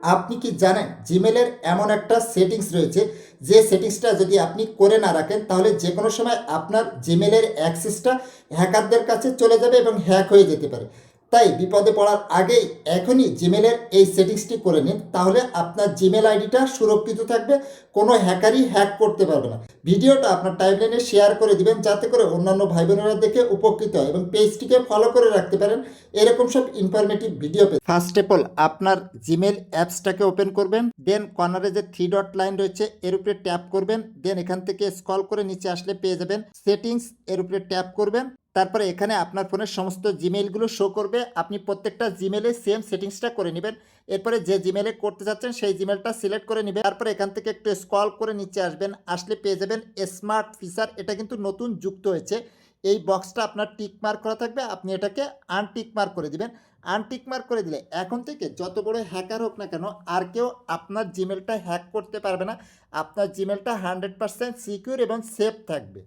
আপনি কি জানেন জিমেলের এমন একটা সেটিংস রয়েছে যে সেটিংসটা যদি আপনি করে না রাখেন তাহলে যে কোনো সময় আপনার জিমেলের অ্যাক্সেসটা হ্যাকারদের কাছে চলে যাবে এবং হ্যাক হয়ে যেতে পারে। তাই বিপদে পড়ার আগেই এখনই জিমেলের এই সেটিংসটি করে নিন, তাহলে আপনার জিমেল আইডিটা সুরক্ষিত থাকবে, কোনো হ্যাকারই হ্যাক করতে পারবে না। ভিডিওটা আপনার টাইমলাইনে শেয়ার করে দিবেন যাতে করে অন্যান্য ভাই বোনেরা দেখে উপকৃত হয় এবং পেজটিকে ফলো করে রাখতে পারেন এরকম সব ইনফরমেটিভ ভিডিও পেতে। ফার্স্ট অফ অল আপনার জিমেল অ্যাপসটাকে ওপেন করবেন, দেন কর্নারে যে থ্রি ডট লাইন রয়েছে এর উপরে ট্যাপ করবেন, দেন এখান থেকে স্ক্রল করে নিচে আসলে পেয়ে যাবেন সেটিংস, এর উপরে ট্যাপ করবেন। তারপরে এখানে আপনার ফোনের সমস্ত জিমেইলগুলো শো করবে, আপনি প্রত্যেকটা জিমেলে সেম সেটিংসটা করে নেবেন। এরপরে যে জিমেলে করতে চাচ্ছেন সেই জিমেলটা সিলেক্ট করে নেবেন। তারপরে এখান থেকে একটু স্ক্রল করে নিচে আসবেন, আসলে পেয়ে যাবেন স্মার্ট ফিচার। এটা কিন্তু নতুন যুক্ত হয়েছে। এই বক্সটা আপনার টিক মার্ক করা থাকবে, আপনি এটাকে আনটিক মার্ক করে দিবেন। আনটিক মার্ক করে দিলে এখন থেকে যত বড় হ্যাকার হোক না কেন আর কেউ আপনার জিমেলটা হ্যাক করতে পারবে না। আপনার জিমেলটা 100% সিকিউর এবং সেফ থাকবে।